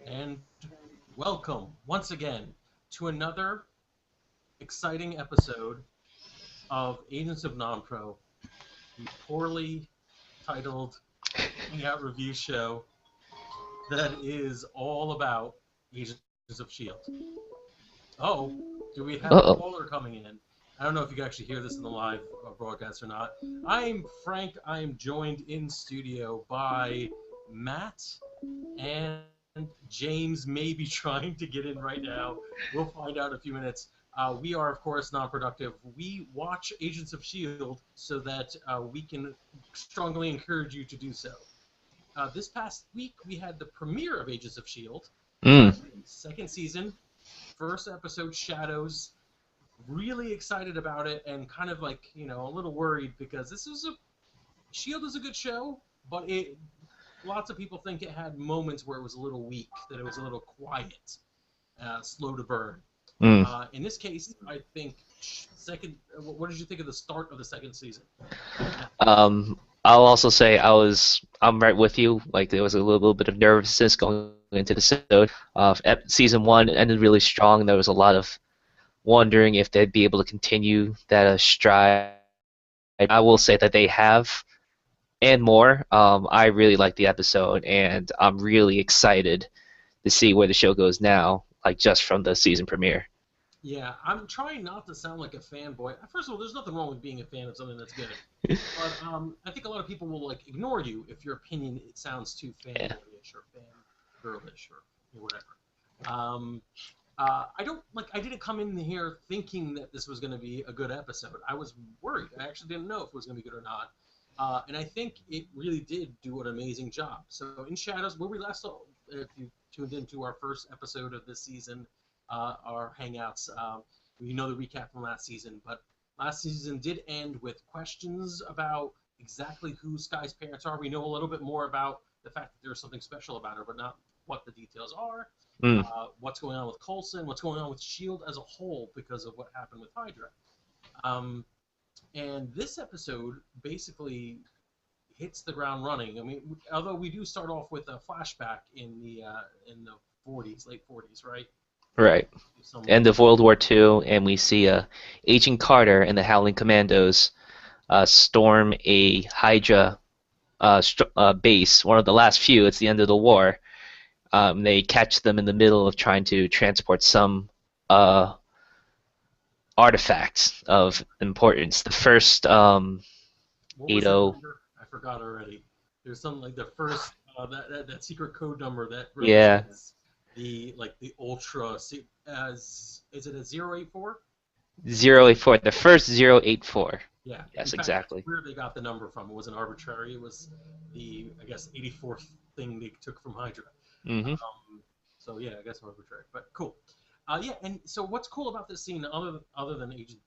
And welcome once again to another exciting episode of Agents of Non-Pro, the poorly titled Hangout review show that is all about Agents of S.H.I.E.L.D. Oh, do we have a Uh-oh. caller coming in? I don't know if you can actually hear this in the live broadcast or not. I'm Frank. I am joined in studio by Matt and James may be trying to get in right now. We'll find out in a few minutes. We are, of course, non-productive. We watch Agents of S.H.I.E.L.D. so that we can strongly encourage you to do so. This past week, we had the premiere of Agents of S.H.I.E.L.D., Mm. second season, first episode, Shadows. Really excited about it and kind of like, a little worried because S.H.I.E.L.D. is a good show, but lots of people think it had moments where it was a little weak, that it was a little quiet, slow to burn. Mm. In this case, I think second. What did you think of the start of the second season? I'll also say I'm right with you. Like there was a little bit of nervousness going into the episode. Season one ended really strong. There was a lot of wondering if they'd be able to continue that stride. I will say that they have, and more. I really like the episode, and I'm really excited to see where the show goes now. Like just from the season premiere. Yeah, I'm trying not to sound like a fanboy. First of all, there's nothing wrong with being a fan of something that's good, but I think a lot of people will like ignore you if your opinion it sounds too Yeah. fanboyish or fangirlish or whatever. Um, I don't like. I didn't come in here thinking that this was going to be a good episode. I was worried. I actually didn't know if it was going to be good or not. And I think it really did do an amazing job. So in Shadows, where we last saw, if you tuned into our first episode of this season, our Hangouts, you know the recap from last season. But last season did end with questions about exactly who Sky's parents are. We know a little bit more about the fact that there's something special about her, but not what the details are. Mm. What's going on with Coulson, what's going on with S.H.I.E.L.D. as a whole because of what happened with Hydra. Um, and this episode basically hits the ground running. I mean, although we do start off with a flashback in the 40s, late 40s, right? Right. Some End of World War II, and we see Agent Carter and the Howling Commandos storm a Hydra base, one of the last few. It's the end of the war. They catch them in the middle of trying to transport some uh, artifacts of importance. The first what was that 80, number? I forgot already. There's something like the first that secret code number that yeah, represents the ultra. Is it a 084? 084. The first 084. Yeah. In Yes, fact, that's exactly. where they got the number from. It wasn't arbitrary. It was the, I guess, 84th thing they took from Hydra. Hmm. So yeah, I guess arbitrary, but cool. Yeah, and so what's cool about this scene, other than Agent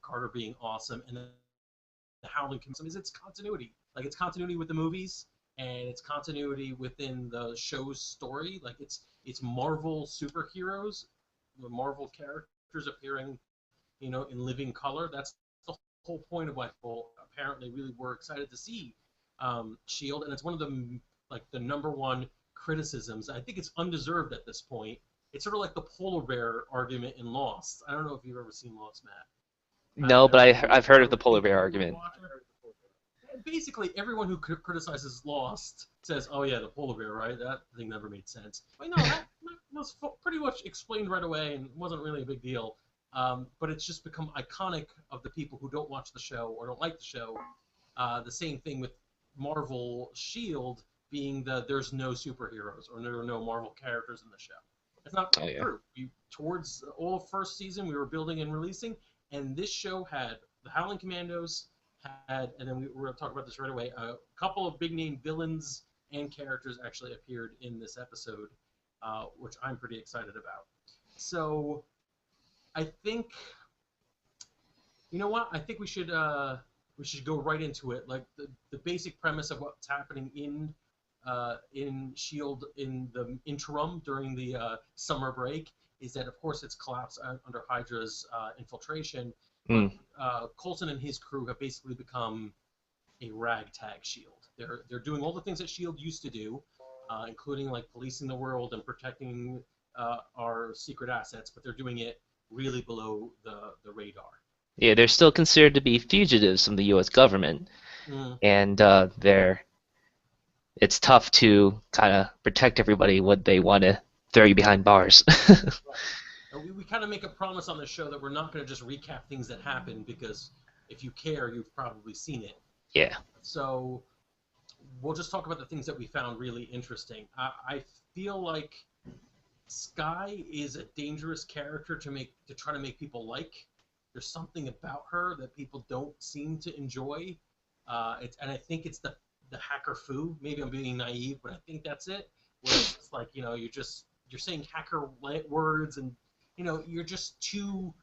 Carter being awesome and the Howling Commission, is its continuity. Like it's continuity with the movies and it's continuity within the show's story. Like it's Marvel superheroes, the Marvel characters appearing, in living color. That's the whole point of why people apparently really were excited to see Shield, and it's one of the the number one criticisms. I think it's undeserved at this point. It's sort of like the polar bear argument in Lost. I don't know if you've ever seen Lost, Matt. No, but I've heard of I'm a the polar big bear series argument. watcher. And basically, everyone who criticizes Lost says, "Oh yeah, the polar bear, right? That thing never made sense." Well, no, that was pretty much explained right away and wasn't really a big deal. But it's just become iconic of the people who don't watch the show or don't like the show. The same thing with Marvel Shield being there's no superheroes or there are no Marvel characters in the show. It's not Oh yeah. true. Towards all of first season, we were building and releasing, and this show had the Howling Commandos, and then we're going to talk about this right away. A couple of big name villains and characters actually appeared in this episode, which I'm pretty excited about. So I think you know what? I think we should go right into it. Like the basic premise of what's happening in Shield in the interim during the summer break is that, of course, it's collapsed under Hydra's infiltration, but Mm. Coulson and his crew have basically become a ragtag Shield. They're doing all the things that Shield used to do, including like policing the world and protecting our secret assets, but they're doing it really below the radar. Yeah, they're still considered to be fugitives from the U.S. government, Mm. and it's tough to kind of protect everybody when they want to throw you behind bars. Right. We kind of make a promise on the show that we're not going to just recap things that happen because if you care, you've probably seen it. Yeah. So we'll just talk about the things that we found really interesting. I feel like Sky is a dangerous character to try to make people like. There's something about her that people don't seem to enjoy. And I think it's the hacker foo. Maybe I'm being naive, but I think that's it. Where it's just like you're saying hacker words, and you're just too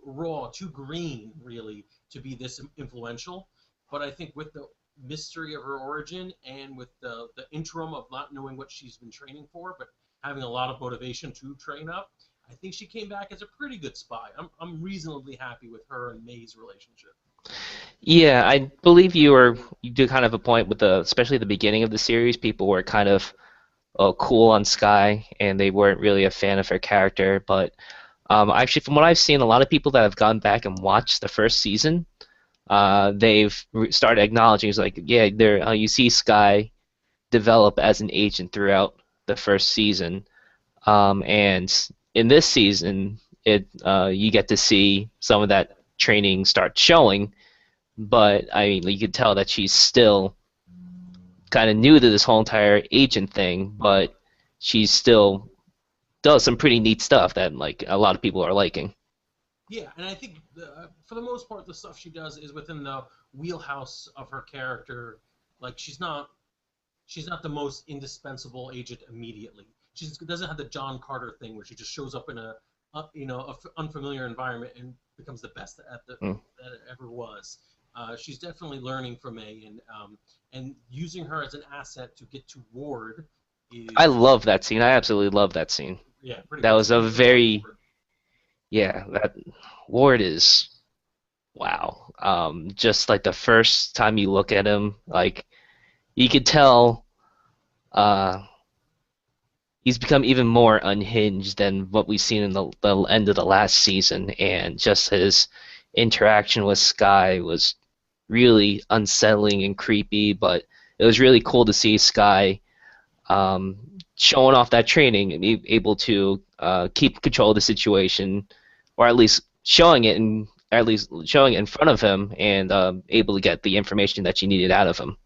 raw, too green, really, to be this influential. But I think with the mystery of her origin and with the interim of not knowing what she's been training for, but having a lot of motivation to train up, I think she came back as a pretty good spy. I'm reasonably happy with her and May's relationship. Yeah, I believe you do kind of a point with especially the beginning of the series, people were kind of cool on Sky and they weren't really a fan of her character, but actually from what I've seen, a lot of people that have gone back and watched the first season, they've started acknowledging it's like, yeah, there you see Sky develop as an agent throughout the first season. And in this season, you get to see some of that training start showing. But I mean, you could tell that she's still kind of new to this whole entire agent thing, but she still does some pretty neat stuff that like a lot of people are liking. Yeah, and I think for the most part, the stuff she does is within the wheelhouse of her character. Like she's not the most indispensable agent immediately. She doesn't have the John Carter thing where she just shows up in unfamiliar environment and becomes the best Mm. that it ever was. She's definitely learning from May, and using her as an asset to get to Ward I is, love that scene. I absolutely love that scene. yeah, pretty That good. was a Spoiler alert, very Ward. yeah. That Ward is wow. Just like the first time you look at him, like you could tell uh, he's become even more unhinged than what we've seen in the end of the last season, and just his interaction with Sky was really unsettling and creepy. But it was really cool to see Sky um, showing off that training and be able to keep control of the situation, or at least showing it in front of him and able to get the information that she needed out of him.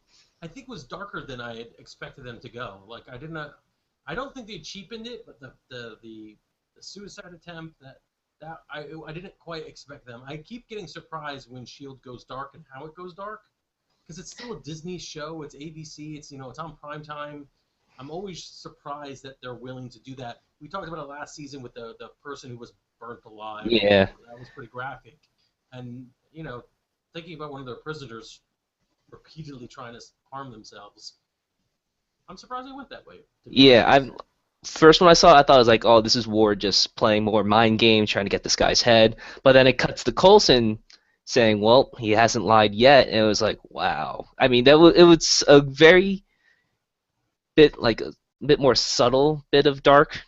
I think was darker than I had expected them to go. Like I don't think they cheapened it, but the suicide attempt that I didn't quite expect them. I keep getting surprised when Shield goes dark and how it goes dark because it's still a Disney show. It's ABC. It's on prime time. I'm always surprised that they're willing to do that. We talked about it last season with the person who was burnt alive. Yeah, That was pretty graphic, and thinking about one of their prisoners repeatedly trying to harm themselves. I'm surprised they went that way, to be yeah. honest. First when I saw it, I thought it was like, oh, this is Ward just playing more mind games, trying to get this guy's head. But then it cuts to Coulson saying, well, he hasn't lied yet, and it was like, wow. I mean, it was a very a bit more subtle bit of dark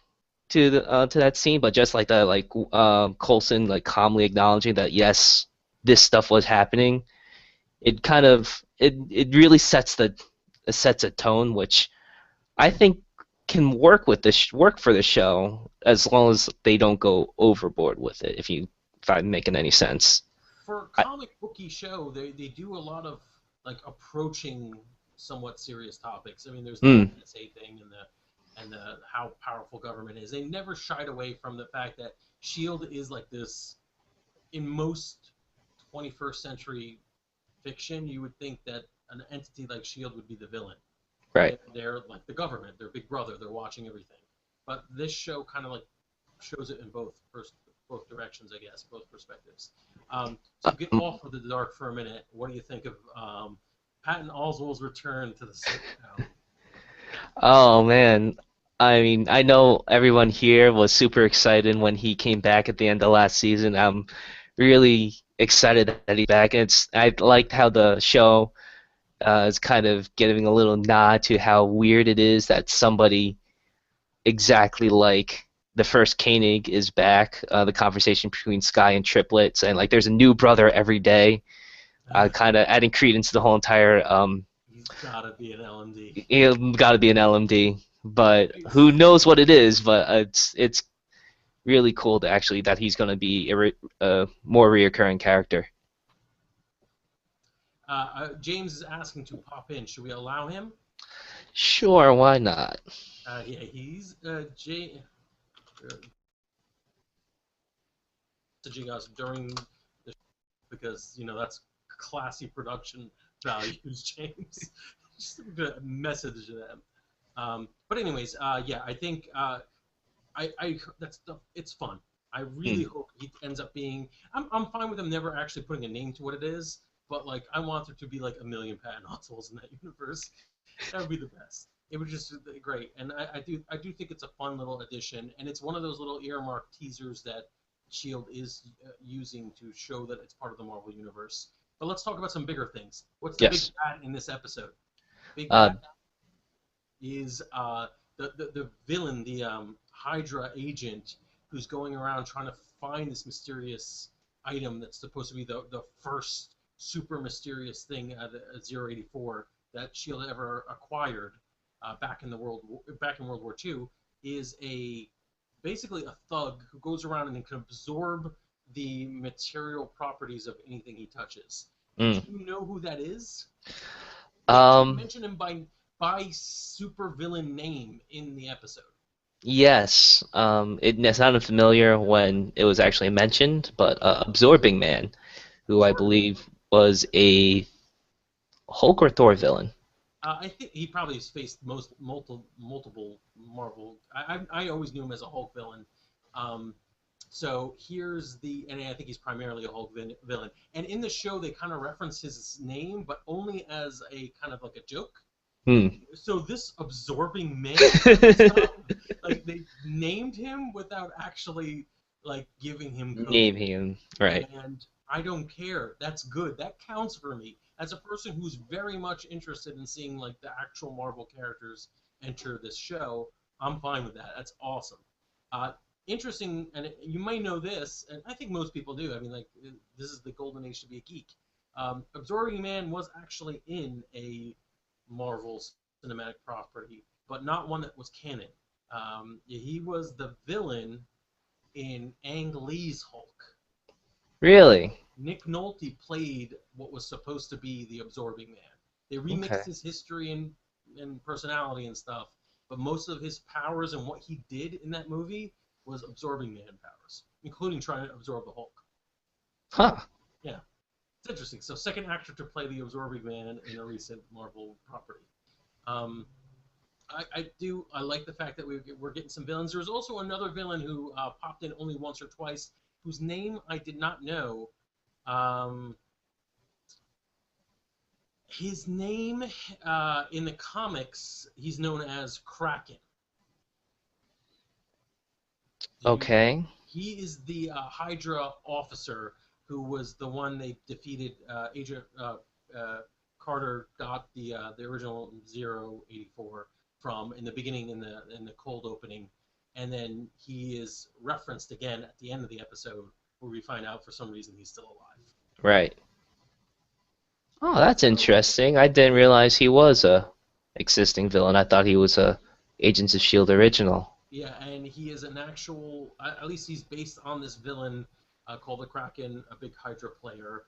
to that scene, but just like that, like Coulson like calmly acknowledging that yes, this stuff was happening. It really sets a tone, which I think can work for the show as long as they don't go overboard with it. If I'm making any sense. For a I, comic booky show, they do a lot of like approaching somewhat serious topics. I mean, there's the mm, NSA thing and the how powerful government is. They never shied away from the fact that Shield is like this. In most 21st century fiction, you would think that an entity like Shield would be the villain. right. They're like the government. They're Big Brother. They're watching everything. But this show kind of like shows it in both directions, I guess, both perspectives. To get Mm, off of the dark for a minute, what do you think of Patton Oswalt's return to the sitcom? oh man, I mean, I know everyone here was super excited when he came back at the end of last season. I'm really excited that he's back. I liked how the show is kind of giving a little nod to how weird it is that somebody exactly like the first Koenig is back. The conversation between Sky and triplets, and like there's a new brother every day. Kind of adding credence to the whole entire He's gotta be an LMD. you got to be an LMD, but who knows what it is? But it's really cool to actually that he's going to be a more reoccurring character. James is asking to pop in. Should we allow him? Sure, why not? Yeah, he's messaging us during the because that's classy production values, James. Just a message to them. But anyways, yeah, I think it's fun. I really hope he ends up being. I'm fine with him never actually putting a name to what it is, but like I want there to be like a million Patton Oswalts in that universe. That would be the best. It would just be great, and I do think it's a fun little addition, and it's one of those little earmark teasers that Shield is using to show that it's part of the Marvel universe. But let's talk about some bigger things. What's the big Yes. bad in this episode? Big Uh, bad is the villain, the Hydra agent, who's going around trying to find this mysterious item that's supposed to be the first super mysterious thing at 084 that Shield ever acquired back in World War II, is basically a thug who goes around and can absorb the material properties of anything he touches. Did mm. you know who that is? They actually Um, mention him by supervillain name in the episode. yes. It sounded familiar when it was actually mentioned, but Absorbing Man, who I Absorbing. believe was a Hulk or Thor villain. I think he probably has faced multiple Marvel. I always knew him as a Hulk villain. Um, so and I think he's primarily a Hulk villain. And in the show, they kind of reference his name, but only as a kind of like a joke. Hmm. So this absorbing man, like they named him without actually like giving him code. Name him. Right. And I don't care. That's good. That counts for me as a person who's very much interested in seeing like the actual Marvel characters enter this show. I'm fine with that. That's awesome. Interesting, and you might know this, and I think most people do. I mean, like this is the golden age to be a geek. Absorbing Man was actually in a Marvel cinematic property, but not one that was canon. He was the villain in Ang Lee's Hulk. Really? Nick Nolte played what was supposed to be the Absorbing Man. They Okay. remixed his history and personality and stuff, but most of his powers and what he did in that movie was Absorbing Man powers, including trying to absorb the Hulk. Huh. Yeah, it's interesting. So, second actor to play the Absorbing Man in a recent Marvel property. Um, I like the fact that we're getting some villains. There's also another villain who popped in only once or twice, whose name I did not know. Um, his name in the comics, he's known as Kraken. Okay. He is the Hydra officer who was the one they defeated. Agent Carter got the original 084 from in the beginning in the cold opening, and then he is referenced again at the end of the episode where we find out for some reason he's still alive. Right. Oh, that's So interesting. I didn't realize he was a existing villain. I thought he was a Agents of Shield original. yeah, and he is an actual. At least he's based on this villain called the Kraken, a big Hydra player.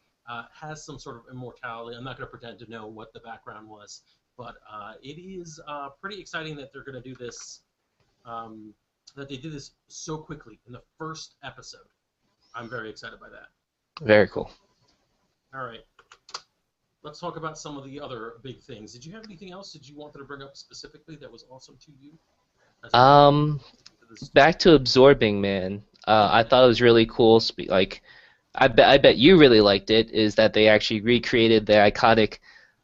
Has some sort of immortality. I'm not going to pretend to know what the background was, but it is pretty exciting that they're going to do this. That they did this so quickly in the first episode. I'm very excited by that. Very cool. All right, let's talk about some of the other big things. Did you have anything else that you wanted to bring up specifically that was awesome to you? As we get Um, into this. Back to Absorbing Man. Yeah. I thought it was really cool. Like, I bet you really liked it. Is that they actually recreated the iconic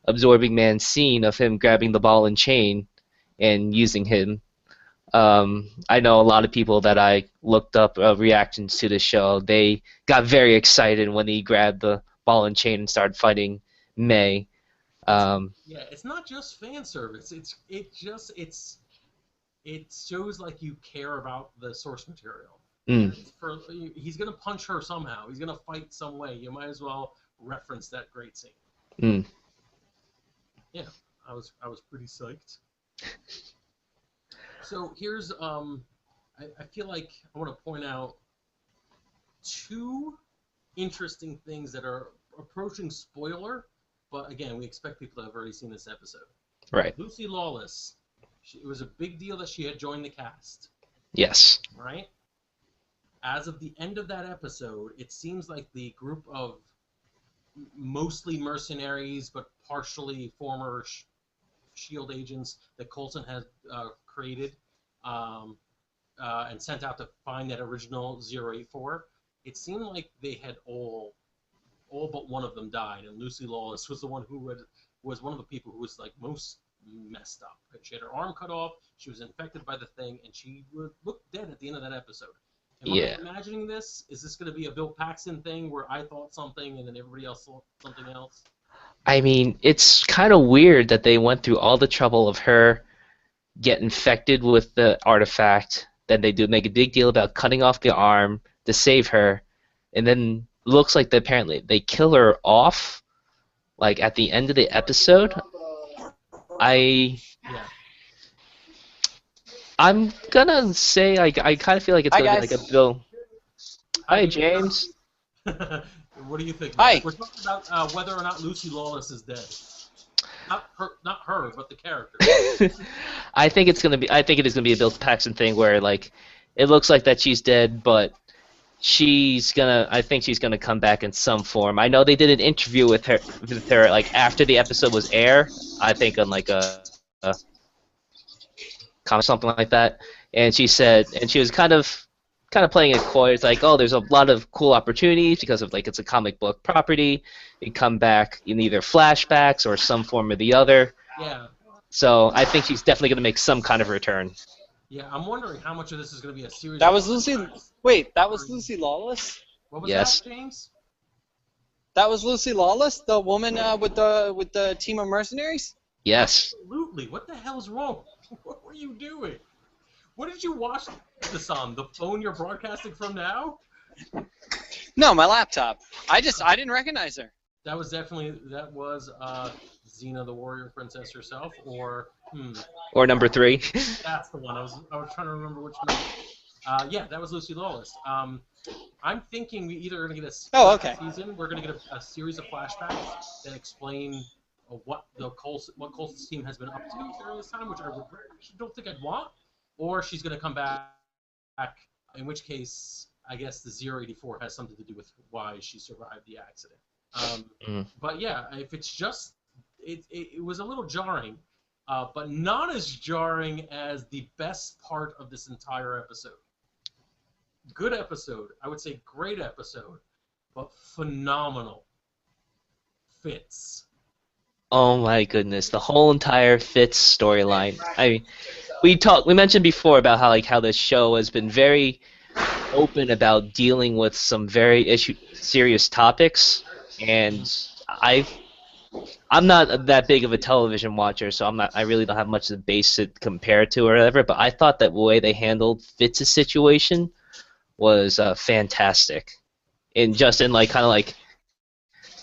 Absorbing Man scene of him grabbing the ball and chain and using him. I know a lot of people that I looked up reactions to the show. They got very excited when he grabbed the ball and chain and started fighting May. It's Um, it's not just fan service. It shows like you care about the source material, and mm, he's gonna punch her somehow. He's gonna fight some way. You might as well reference that great scene. mm, Yeah, I was pretty psyched. So here's I feel like I want to point out two interesting things that are approaching spoiler, but again, we expect people to have already seen this episode. right. Lucy Lawless, it was a big deal that she had joined the cast, Yes. right? As of the end of that episode, it seems like the group of mostly mercenaries but partially former Shield agents that Coulson had created um, and sent out to find that original 084. It seemed like they had all but one of them died, and Lucy Lawless was the one who was one of the people who was like most messed up. She had her arm cut off, she was infected by the thing, and she looked dead at the end of that episode. Am I Yeah. imagining this? Is this going to be a Bill Paxton thing where I thought something and then everybody else thought something else? I mean, it's kind of weird that they went through all the trouble of her get infected with the artifact. Then they do make a big deal about cutting off the arm to save her, and then looks like apparently they kill her off like at the end of the episode. I Yeah. I'm gonna say I kind of feel like it's Hi gonna be like a guys. Bill. Hi, Hi Peter. James. What do you think? Hi. We're talking about whether or not Lucy Lawless is dead. Not her, but the character. I think it's gonna be. I think it is gonna be a Bill Paxton thing where like it looks like that she's dead, but she's gonna. I think she's gonna come back in some form. I know they did an interview with her like after the episode was air. I think on like a comment something like that, and she said, and she was kind of playing it coy. It's like, oh, there's a lot of cool opportunities because of like it's a comic book property. You come back in either flashbacks or some form or the other. Yeah. So I think she's definitely gonna make some kind of return. Yeah, I'm wondering how much of this is going to be a series. That of was Lucy. flashbacks. Wait, that was Lucy Lawless. What was Yes. that, James? That was Lucy Lawless, the woman with the team of mercenaries. Yes. Absolutely. What the hell's wrong? What were you doing? What did you watch this on? The phone you're broadcasting from now? No, my laptop. I didn't recognize her. That was Xena the Warrior Princess herself, or Or number 3. that's the one. I was trying to remember which one. Yeah, that was Lucy Lawless. I'm thinking we either are going to get Okay. season. We're going to get a series of flashbacks that explain what Colson's team has been up to during this time, which I don't think I'd want. Or she's going to come back, in which case I guess the 084 has something to do with why she survived the accident. But yeah, if it's just it was a little jarring, but not as jarring as the best part of this entire episode. Good episode, I would say great episode, but phenomenal. Fitz. Oh my goodness, the whole entire Fitz storyline. I mean, we mentioned before about how this show has been very open about dealing with some very serious topics, and I'm not that big of a television watcher, so I really don't have much to base it compared to or whatever. But I thought that the way they handled Fitz's situation was fantastic, in like kind of like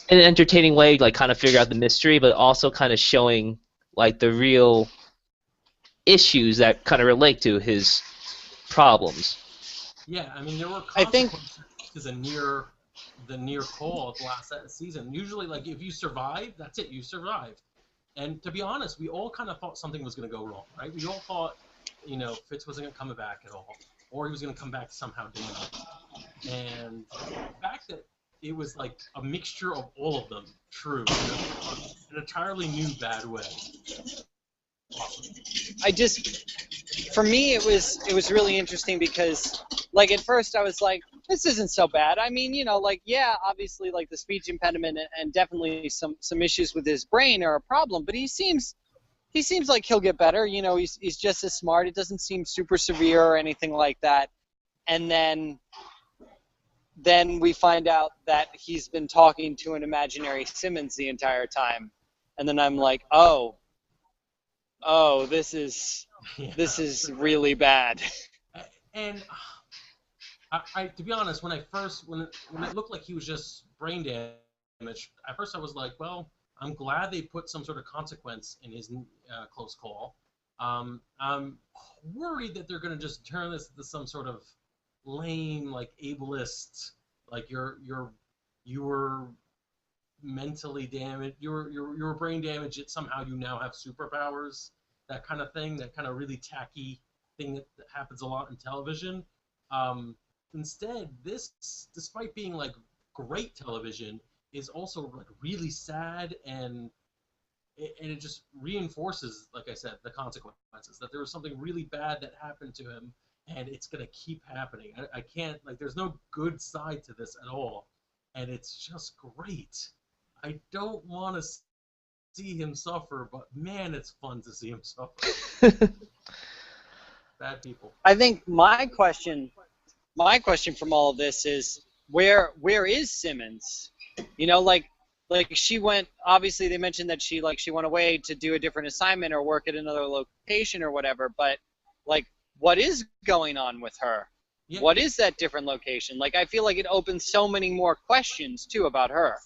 in an entertaining way, like kind of figure out the mystery, but also kind of showing like the real issues that kind of relate to his problems. Yeah, I mean there were I think- consequences to the near call of the last season. Usually, like if you survive, that's it, you survived. And to be honest, we all kind of thought something was going to go wrong, right? We all thought, Fitz wasn't going to come back at all, or he was going to come back somehow damaged. And the fact that it was like a mixture of all of them, true, an entirely new bad way. For me, it was really interesting because, like, at first I was like, this isn't so bad. I mean, like, yeah, obviously, like, the speech impediment and definitely some issues with his brain are a problem, but he seems he seems like he'll get better. You know, he's just as smart. It doesn't seem super severe or anything like that. And then we find out that he's been talking to an imaginary Simmons the entire time. And then I'm like, oh, this is really bad. And I to be honest, when it looked like he was just brain damage, at first I was like, well, I'm glad they put some sort of consequence in his close call. I'm worried that they're going to just turn this into some sort of lame, like ableist, like you were mentally damaged, you were brain damaged, yet somehow you now have superpowers, that kind of thing, that kind of really tacky thing that happens a lot in television. Instead, this, despite being like great television, is also like really sad, and it just reinforces, like I said, the consequences, that there was something really bad that happened to him, and it's gonna keep happening. I can't, like, there's no good side to this at all, and it's just great. I don't want to see him suffer, but man, it's fun to see him suffer. Bad people. I think my question from all of this is, where is Simmons? You know, like she went, obviously they mentioned that she went away to do a different assignment or work at another location or whatever, but like, what is going on with her? Yeah. What is that different location? Like, I feel like it opens so many more questions too about her.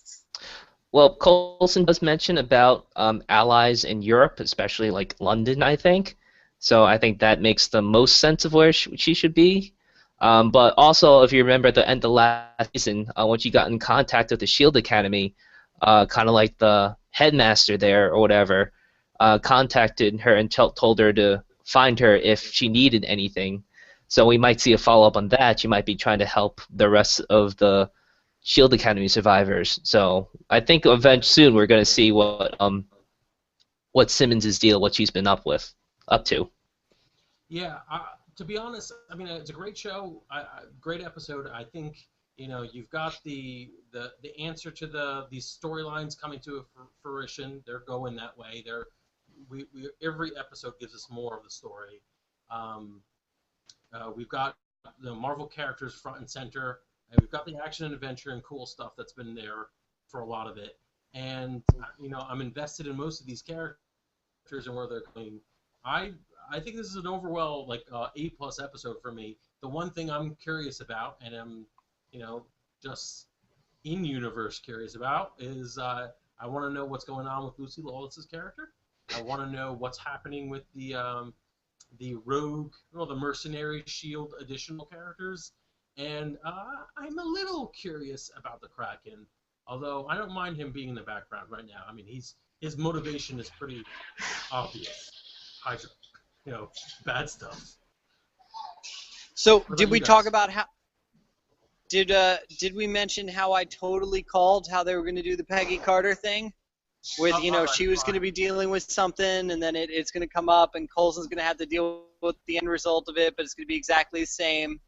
Well, Coulson does mention about allies in Europe, especially like London, I think. So I think that makes the most sense of where she should be. But also, if you remember at the end of last season, when she got in contact with the SHIELD Academy, kind of like the headmaster there or whatever, contacted her and told her to find her if she needed anything. So we might see a follow-up on that. She might be trying to help the rest of the SHIELD Academy survivors. So I think eventually soon we're going to see what Simmons' deal, what she's been up to. Yeah, to be honest, I mean, it's a great show, great episode. I think, you know, you've got the answer to these storylines coming to fruition. They're going that way. Every episode gives us more of the story. We've got the Marvel characters front and center, and we've got the action and adventure and cool stuff that's been there for a lot of it. And you know, I'm invested in most of these characters and where they're going. I think this is an overall like A+ episode for me. The one thing I'm curious about, and I'm, you know, just in universe curious about, is I want to know what's going on with Lucy Lawless's character. I want to know what's happening with the rogue, well, the mercenary SHIELD additional characters, and I'm a little curious about the Kraken. Although I don't mind him being in the background right now. I mean, his motivation is pretty obvious. Hydra, you know, bad stuff. So did we talk about how? Did we mention how I totally called how they were going to do the Peggy Carter thing? With, you know, she was going to be dealing with something, and then it's going to come up, and Coulson's going to have to deal with the end result of it, but it's going to be exactly the same.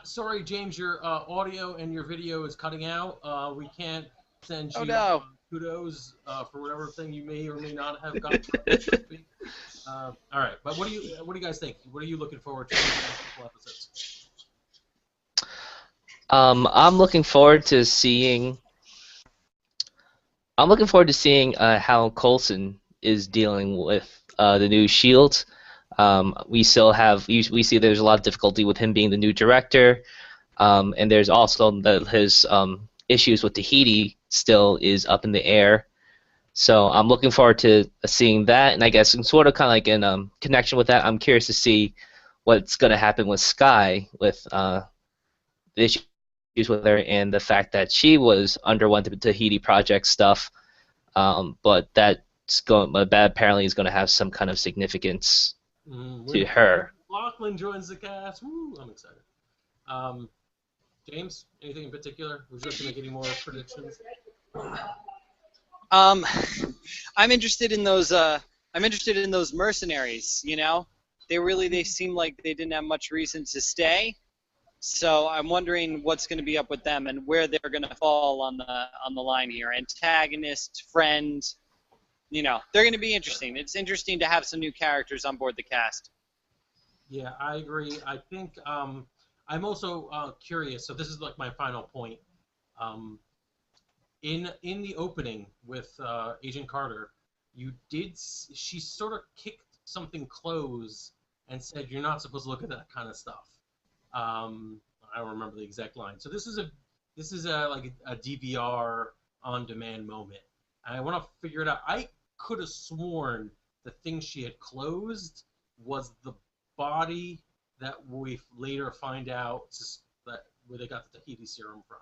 Sorry, James, your audio and your video is cutting out. We can't send you kudos for whatever thing you may or may not have gotten. All right, but what do you guys think? What are you looking forward to in the next couple episodes? I'm looking forward to seeing how Coulson is dealing with the new SHIELD. We see there's a lot of difficulty with him being the new director, and there's also his issues with Tahiti still is up in the air. So I'm looking forward to seeing that, and I guess sort of kind of like in connection with that, I'm curious to see what's going to happen with Sky, with the issues with her and the fact that she underwent the Tahiti project stuff, but that apparently is going to have some kind of significance to her. Lachlan joins the cast. Woo, I'm excited. James, anything in particular? We're just going to get any more predictions. I'm interested in those. I'm interested in those mercenaries. You know, they seem like they didn't have much reason to stay. So I'm wondering what's going to be up with them and where they're going to fall on the line here. Antagonist, friend, they're going to be interesting. It's interesting to have some new characters on board the cast. Yeah, I agree. I think I'm also curious. So this is like my final point. Um, in the opening with Agent Carter, she sort of kicked something closed and said, "You're not supposed to look at that kind of stuff." I don't remember the exact line. So this is like a DVR on demand moment. And I want to figure it out. I could have sworn the thing she had closed was the body that we later find out that where they got the Tahiti serum from.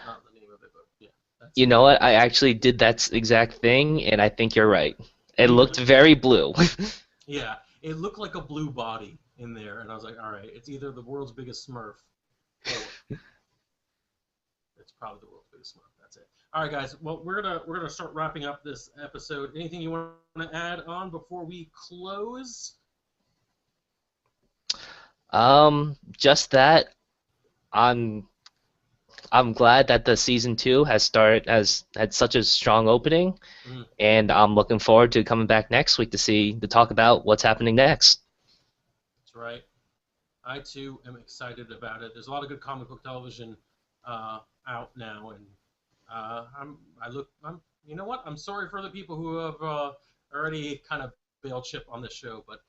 Not the name of it, but yeah. You know what? I actually did that exact thing, and I think you're right. It looked Really? very blue. Yeah, it looked like a blue body in there, and I was like, all right, it's either the world's biggest Smurf, or it's probably the world's biggest Smurf. That's it. All right, guys. Well, we're gonna start wrapping up this episode. Anything you want to add on before we close? Just that I'm glad that the season 2 has had such a strong opening, Mm. and I'm looking forward to coming back next week to talk about what's happening next. That's right. I too am excited about it. There's a lot of good comic book television out now, and you know what? I'm sorry for the people who have already kind of bailed ship on this show, but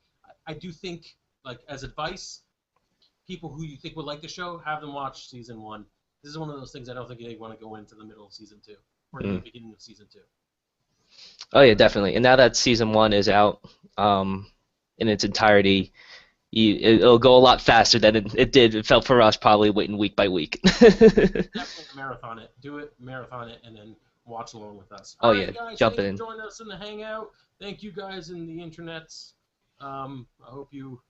I do think, like, as advice, people who you think would like the show, have them watch season 1. This is one of those things I don't think they want to go into the middle of season 2 or the beginning of season 2. Oh yeah, definitely. And now that season 1 is out in its entirety, it'll go a lot faster than it did. It felt for us probably waiting week by week. Definitely marathon it. Do it, marathon it, and then watch along with us. Oh All yeah, right, guys, jump thank you in. for joining us in the Hangout. Thank you guys in the internets. I hope you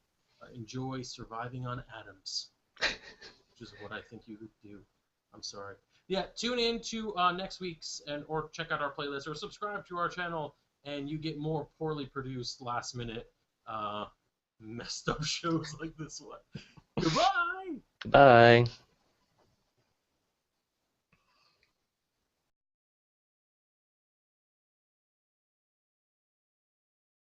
enjoy surviving on atoms, which is what I think you would do. I'm sorry. Yeah, tune in to next week's or check out our playlist or subscribe to our channel, and you get more poorly produced, last minute, messed up shows like this one. Goodbye. Bye.